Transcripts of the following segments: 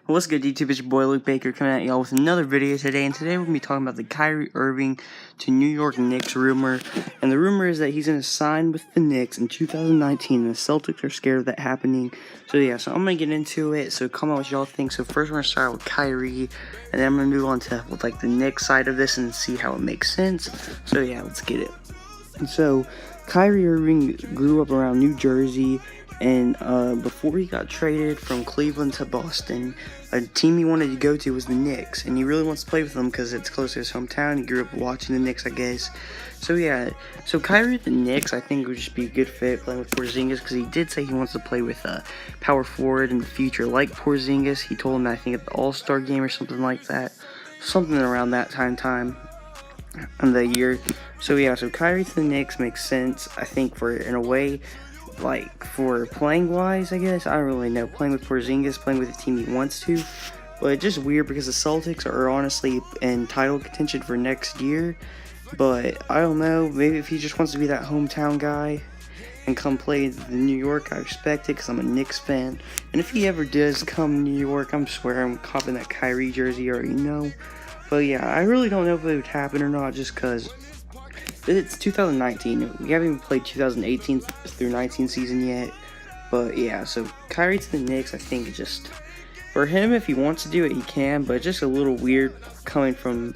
What's good, YouTube? It's your boy Luke Baker coming at y'all with another video today, and today we're going to be talking about the Kyrie Irving to New York Knicks rumor. And the rumor is that he's going to sign with the Knicks in 2019, and the Celtics are scared of that happening. So yeah, I'm going to get into it, so comment what y'all think. So first we're going to start out with Kyrie, and then I'm going to move on to the Knicks side of this and see how it makes sense. So yeah, let's get it. And so Kyrie Irving grew up around New Jersey, and before he got traded from Cleveland to Boston, a team he wanted to go to was the Knicks, and he really wants to play with them because it's close to his hometown. He grew up watching the Knicks, I guess. So yeah, so Kyrie at the Knicks, I think would just be a good fit playing with Porzingis, because he did say he wants to play with power forward in the future like Porzingis. He told him that, I think, at the All-Star game or something like that, something around that time in the year. So yeah, so Kyrie to the Knicks makes sense, I think, for in a way. Like, for playing wise, I guess, I don't really know. Playing with Porzingis, playing with the team he wants to. But it's just weird because the Celtics are honestly in title contention for next year. But I don't know, maybe if he just wants to be that hometown guy and come play in New York, I respect it because I'm a Knicks fan. And if he ever does come to New York, I'm copping that Kyrie jersey, you already know. But yeah, I really don't know if it would happen or not, just because it's 2019. We haven't even played 2018 through 19 season yet. But yeah, so Kyrie to the Knicks, I think just for him, if he wants to do it, he can. But just a little weird coming from,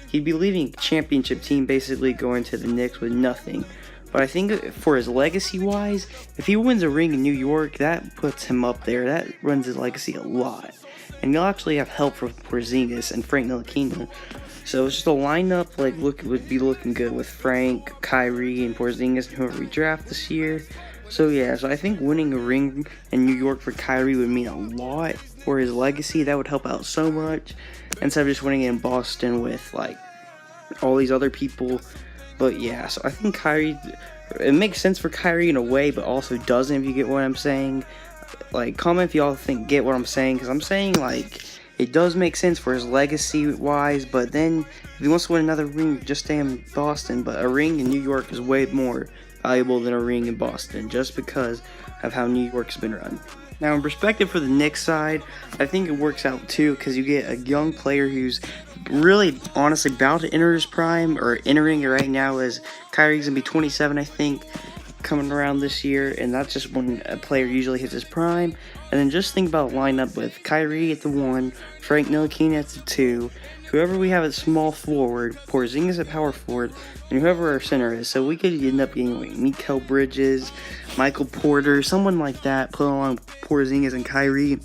he'd be leaving a championship team basically going to the Knicks with nothing. But I think for his legacy wise, if he wins a ring in New York, that puts him up there. That runs his legacy a lot. And you'll actually have help from Porzingis and Frank Ntilikina. So it's just a lineup would be looking good with Frank, Kyrie, and Porzingis, and whoever we draft this year. So yeah, so I think winning a ring in New York for Kyrie would mean a lot for his legacy. That would help out so much instead of just winning it in Boston with all these other people. But yeah, so I think Kyrie, it makes sense for Kyrie in a way, but also doesn't, if you get what I'm saying. Comment if y'all get what I'm saying, because I'm saying it does make sense for his legacy wise, but then if he wants to win another ring, just stay in Boston. But a ring in New York is way more valuable than a ring in Boston, just because of how New York's been run. Now, in perspective for the Knicks side, I think it works out too, because you get a young player who's really honestly about to enter his prime, or entering it right now, as Kyrie's gonna be 27, I think, coming around this year, and that's just when a player usually hits his prime. And then just think about a lineup with Kyrie at the 1, Frank Ntilikina at the 2, whoever we have at small forward, Porzingis at power forward, and whoever our center is. So we could end up getting Mikal Bridges, Michael Porter, someone like that, put along Porzingis and Kyrie.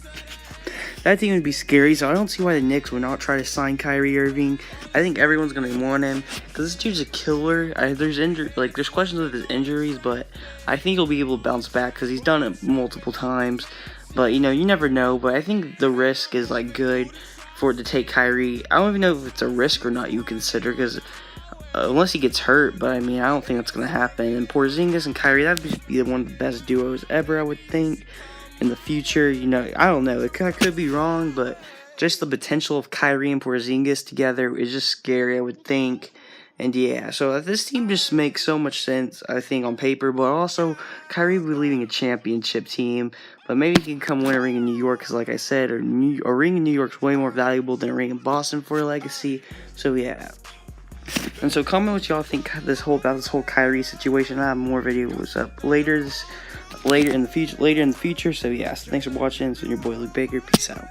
That team would be scary, so I don't see why the Knicks would not try to sign Kyrie Irving. I think everyone's going to want him, because this dude's a killer. There's questions with his injuries, but I think he'll be able to bounce back, because he's done it multiple times. But, you never know, but I think the risk is, good for it to take Kyrie. I don't even know if it's a risk or not you consider, because unless he gets hurt, but, I don't think that's going to happen. And Porzingis and Kyrie, that would be one of the best duos ever, I would think. In the future, I don't know, I could be wrong, but just the potential of Kyrie and Porzingis together is just scary, I would think. And yeah, so this team just makes so much sense, I think, on paper, but also Kyrie will be leading a championship team, but maybe he can come win a ring in New York, because like I said, a ring in New York is way more valuable than a ring in Boston for a legacy. So yeah. And so comment what y'all think about this whole Kyrie situation. I have more videos up later in the future. So yeah, so thanks for watching. It's been your boy Luke Baker. Peace out.